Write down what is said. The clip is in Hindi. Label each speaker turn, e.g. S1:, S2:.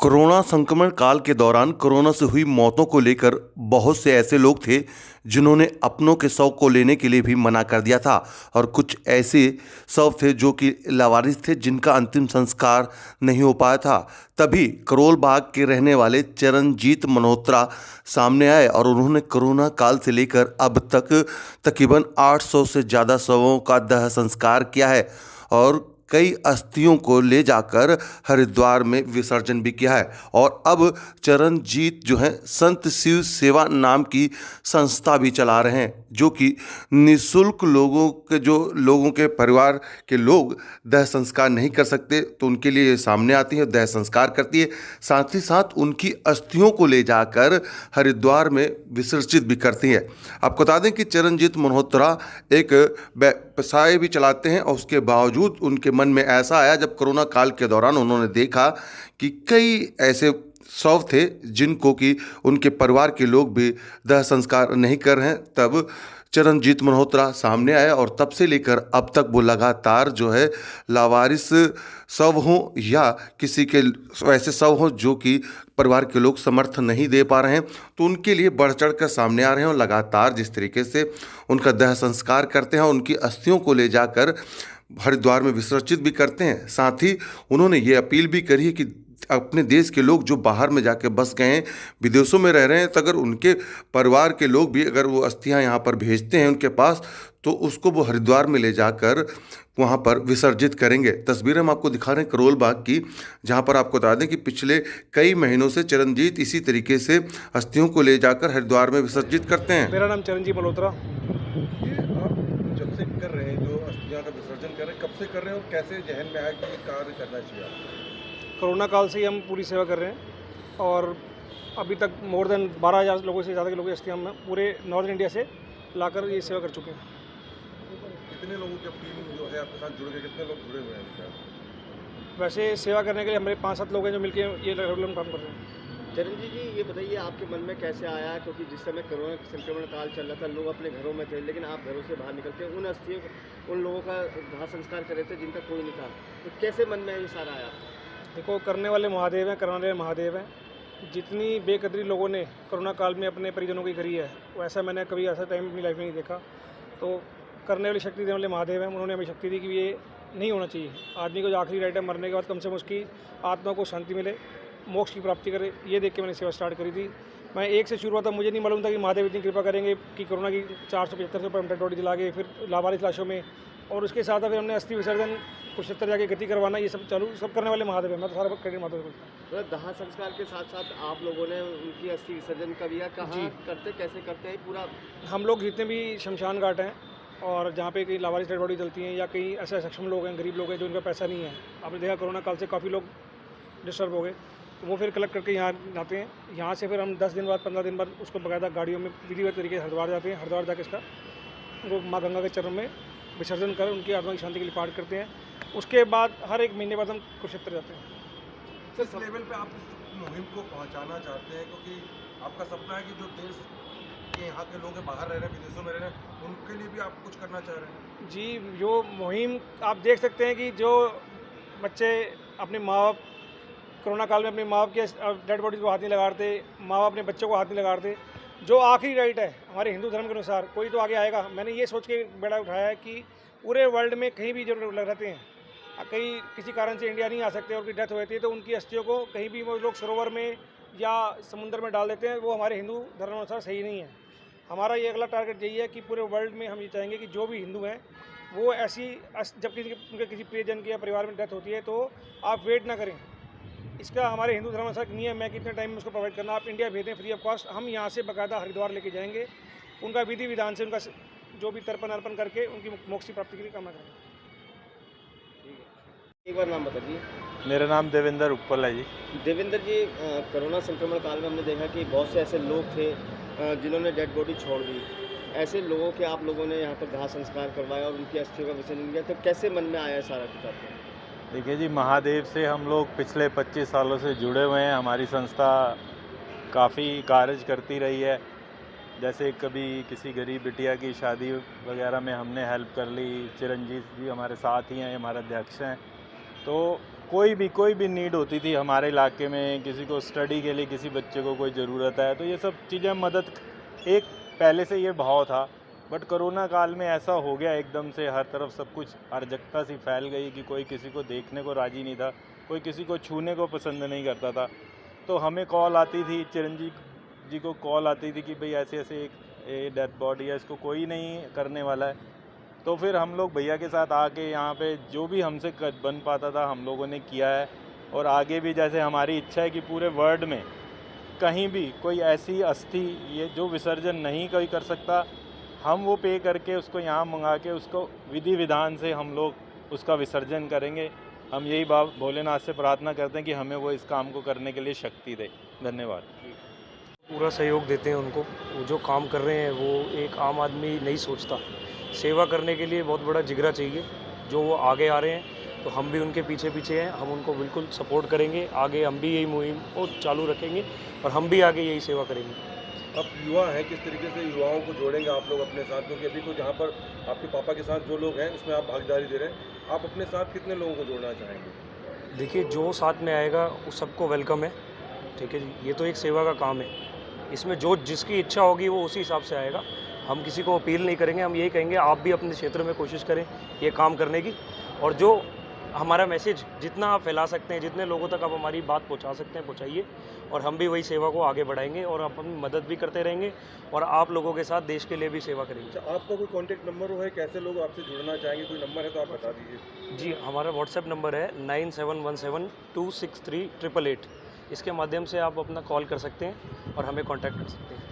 S1: कोरोना संक्रमण काल के दौरान कोरोना से हुई मौतों को लेकर बहुत से ऐसे लोग थे जिन्होंने अपनों के शव को लेने के लिए भी मना कर दिया था और कुछ ऐसे शव थे जो कि लावारिस थे जिनका अंतिम संस्कार नहीं हो पाया था। तभी करोल बाग के रहने वाले चरणजीत मल्होत्रा सामने आए और उन्होंने कोरोना काल से लेकर अब तक तकरीबन 800 से ज़्यादा शवों का दाह संस्कार किया है और कई अस्थियों को ले जाकर हरिद्वार में विसर्जन भी किया है। और अब चरणजीत जो है संत शिव सेवा नाम की संस्था भी चला रहे हैं जो कि निःशुल्क लोगों के परिवार के लोग दाह संस्कार नहीं कर सकते तो उनके लिए ये सामने आती है, दाह संस्कार करती है, साथ ही साथ उनकी अस्थियों को ले जाकर हरिद्वार में विसर्जित भी करती है। आपको बता दें कि चरणजीत मल्होत्रा एक व्यवसाय भी चलाते हैं और उसके बावजूद उनके मन में ऐसा आया जब कोरोना काल के दौरान उन्होंने देखा कि कई ऐसे शव थे जिनको कि उनके परिवार के लोग भी दाह संस्कार नहीं कर रहे हैं। तब चरणजीत मल्होत्रा सामने आया और तब से लेकर अब तक वो लगातार जो है लावारिस शव हों या किसी के वैसे शव हों जो कि परिवार के लोग समर्थन नहीं दे पा रहे हैं तो उनके लिए बढ़ चढ़ कर सामने आ रहे हैं और लगातार जिस तरीके से उनका दाह संस्कार करते हैं, उनकी अस्थियों को ले जाकर हरिद्वार में विसर्जित भी करते हैं। साथ ही उन्होंने ये अपील भी करी है कि अपने देश के लोग जो बाहर में जाके बस गए हैं, विदेशों में रह रहे हैं, तो अगर उनके परिवार के लोग भी अगर वो अस्थियां यहाँ पर भेजते हैं उनके पास तो उसको वो हरिद्वार में ले जाकर वहाँ पर विसर्जित करेंगे। तस्वीरें हम आपको दिखा रहे हैं करोल बाग की, जहाँ पर आपको बता दें कि पिछले कई महीनों से चरणजीत इसी तरीके से अस्थियों को ले जाकर हरिद्वार में विसर्जित करते हैं।
S2: मेरा नाम चरणजीत मल्होत्रा।
S3: ये आप जब से कर रहे हैं, जो अस्थियां का विसर्जन कर रहे हैं, कब से कर रहे हैं और कैसे जहन में आया कि ये कार्य करना चाहिए आपको?
S2: कोरोना काल से ही हम पूरी सेवा कर रहे हैं और अभी तक मोर देन 12,000 लोगों से ज़्यादा के लोगों की अस्थियां हम पूरे नॉर्थ इंडिया से लाकर ये सेवा कर चुके हैं।
S3: कितने लोगों की टीम जो है आपके साथ जुड़ गए, कितने लोग जुड़े हुए हैं अभी तक?
S2: वैसे सेवा करने के लिए हमारे 5-7 लोग हैं जो मिलकर ये रेगुलर काम कर रहे हैं।
S4: चरणजीत जी, ये बताइए आपके मन में कैसे आया, क्योंकि जिस समय कोरोना संक्रमण काल चल रहा था लोग अपने घरों में थे, लेकिन आप घरों से बाहर निकलते उन अस्थियों उन लोगों का दाह संस्कार कर रहे थे जिनका कोई नहीं था, तो कैसे मन में ये सारा आया?
S2: देखो, करने वाले महादेव हैं, करने वाले महादेव हैं। जितनी बेकदरी लोगों ने कोरोना काल में अपने परिजनों की करी है वैसा मैंने कभी ऐसा टाइम अपनी लाइफ में नहीं देखा। तो करने वाली शक्ति देने वाले महादेव हैं, उन्होंने हमें शक्ति दी कि ये नहीं होना चाहिए। आदमी को जो आखिरी राइट है मरने के बाद कम से कम उसकी आत्मा को शांति मिले, मोक्ष की प्राप्ति करे, ये देख के मैंने सेवा स्टार्ट करी थी। मैं एक से शुरू हुआ था, मुझे नहीं मालूम था कि महादेव इतनी कृपा करेंगे कि कोरोना की 475 पर डेड बॉडी दिला के फिर लावारिस लाशों में, और उसके साथ फिर हमने अस्थि विसर्जन कुशेतर जाके गति करवाना, ये सब चालू सब करने वाले महादेव है। मैं तो सारा क्रेडिट महादेव को।
S4: मतलब दाह संस्कार के साथ साथ आप लोगों ने उनकी अस्थि विसर्जन का भी कहाँ करते, कैसे करते हैं पूरा?
S2: हम लोग जितने भी शमशान घाट हैं और जहाँ पे कहीं लावारिस डेड बॉडी चलती हैं या कहीं ऐसे सक्षम लोग हैं, गरीब लोग हैं जो उनका पैसा नहीं है, आपने देखा कोरोना काल से काफ़ी लोग डिस्टर्ब हो गए, तो वो फिर कलेक्ट करके यहाँ लाते हैं। यहाँ से फिर हम 10 दिन बाद 15 दिन बाद उसको बाकायदा गाड़ियों में विधिवत तरीके से हरिद्वार जाते हैं। हरिद्वार जाकर इसका वो माँ गंगा के चरण में विसर्जन कर उनकी आत्मा की शांति के लिए पाठ करते हैं। उसके बाद हर एक महीने बाद हम कुरुक्षेत्र जाते हैं।
S3: किस लेवल पे आप इस मुहिम को पहुंचाना चाहते हैं, क्योंकि आपका सपना है कि जो देश के यहाँ के लोग हैं, बाहर रह रहे हैं, विदेशों में रह रहे हैं, उनके लिए भी आप कुछ करना चाह रहे हैं?
S2: जी, जो मुहिम आप देख सकते हैं कि जो बच्चे अपने माँ बाप कोरोना काल में अपने माँ बाप के डेड बॉडीज को हाथ नहीं लगाते, माँ बाप अपने बच्चों को हाथ नहीं लगाते, जो आखिरी राइट है हमारे हिंदू धर्म के अनुसार, कोई तो आगे आएगा। मैंने ये सोच के बेड़ा उठाया है कि पूरे वर्ल्ड में कहीं भी जो लोग रहते हैं, कहीं किसी कारण से इंडिया नहीं आ सकते और उनकी डेथ हो जाती है, तो उनकी अस्थियों को कहीं भी वो लोग सरोवर में या समुद्र में डाल देते हैं। वो हमारे हिंदू धर्म अनुसार सही नहीं है। हमारा ये अगला टारगेट यही है कि पूरे वर्ल्ड में हम ये चाहेंगे कि जो भी हिंदू हैं वो ऐसी जब उनके किसी प्रियजन की या परिवार में डेथ होती है तो आप वेट ना करें। इसका हमारे हिंदू धर्म अनुसार नियम है कि इतने टाइम में उसको प्रोवाइड करना। आप इंडिया भेजें फ्री ऑफ कॉस्ट, हम यहाँ से बाकायदा हरिद्वार लेके जाएंगे, उनका विधि विधान से उनका जो भी तर्पण अर्पण करके उनकी मोक्ष की प्राप्ति के लिए कामना करेंगे।
S4: एक बार नाम बता दीजिए।
S5: मेरा नाम देवेंद्र उपल है जी।
S4: देवेंद्र जी, कोरोना संक्रमण काल में हमने देखा कि बहुत से ऐसे लोग थे जिन्होंने डेड बॉडी छोड़ दी। ऐसे लोगों के आप लोगों ने यहाँ पर दाह संस्कार करवाया और उनकी अस्थियों का विसर्जन किया, तो कैसे मन में आया सारा कुछ आपको?
S5: देखिए जी, महादेव से हम लोग पिछले 25 सालों से जुड़े हुए हैं। हमारी संस्था काफ़ी कार्य करती रही है। जैसे कभी किसी गरीब बिटिया की शादी वगैरह में हमने हेल्प कर ली। चिरंजीत जी हमारे साथ ही हैं, हमारे अध्यक्ष हैं। तो कोई भी नीड होती थी हमारे इलाके में, किसी को स्टडी के लिए किसी बच्चे को कोई ज़रूरत है, तो ये सब चीज़ें मदद, एक पहले से ये भाव था, बट कोरोना काल में ऐसा हो गया एकदम से, हर तरफ सब कुछ अराजकता सी फैल गई कि कोई किसी को देखने को राज़ी नहीं था, कोई किसी को छूने को पसंद नहीं करता था। तो हमें कॉल आती थी, चिरंजीव जी को कॉल आती थी कि भाई ऐसे ऐसे एक डेड बॉडी है, इसको कोई नहीं करने वाला है। तो फिर हम लोग भैया के साथ आके यहाँ पे जो भी हमसे बन पाता था हम लोगों ने किया है, और आगे भी जैसे हमारी इच्छा है कि पूरे वर्ल्ड में कहीं भी कोई ऐसी अस्थि ये जो विसर्जन नहीं कोई कर सकता, हम वो पे करके उसको यहाँ मंगा के उसको विधि विधान से हम लोग उसका विसर्जन करेंगे। हम यही भोलेनाथ से प्रार्थना करते हैं कि हमें वो इस काम को करने के लिए शक्ति दे। धन्यवाद।
S6: पूरा सहयोग देते हैं उनको। वो जो काम कर रहे हैं वो एक आम आदमी नहीं सोचता। सेवा करने के लिए बहुत बड़ा जिगरा चाहिए। जो वो आगे आ रहे हैं तो हम भी उनके पीछे पीछे हैं, हम उनको बिल्कुल सपोर्ट करेंगे। आगे हम भी यही मुहिम को चालू रखेंगे और हम भी आगे यही सेवा करेंगे।
S3: अब युवा हैं, किस तरीके से युवाओं को जोड़ेंगे आप लोग अपने साथ, क्योंकि अभी तो जहाँ पर आपके पापा के साथ जो लोग हैं उसमें आप भागीदारी दे रहे हैं, आप अपने साथ कितने लोगों को जोड़ना चाहेंगे?
S6: देखिए, जो साथ में आएगा उस सबको वेलकम है, ठीक है जी। ये तो एक सेवा का काम है, इसमें जो जिसकी इच्छा होगी वो उसी हिसाब से आएगा। हम किसी को अपील नहीं करेंगे, हम यही कहेंगे आप भी अपने क्षेत्र में कोशिश करें ये काम करने की, और जो हमारा मैसेज जितना आप फैला सकते हैं, जितने लोगों तक आप हमारी बात पहुंचा सकते हैं पहुंचाइए, और हम भी वही सेवा को आगे बढ़ाएंगे और अपनी मदद भी करते रहेंगे और आप लोगों के साथ देश के लिए भी सेवा करेंगे।
S3: अच्छा, आपका कोई कॉन्टैक्ट नंबर हो है, कैसे लोग आपसे जुड़ना चाहेंगे, कोई नंबर है तो आप बता दीजिए।
S6: जी, हमारा व्हाट्सएप नंबर है 9717263888। इसके माध्यम से आप अपना कॉल कर सकते हैं और हमें कॉन्टैक्ट कर सकते हैं।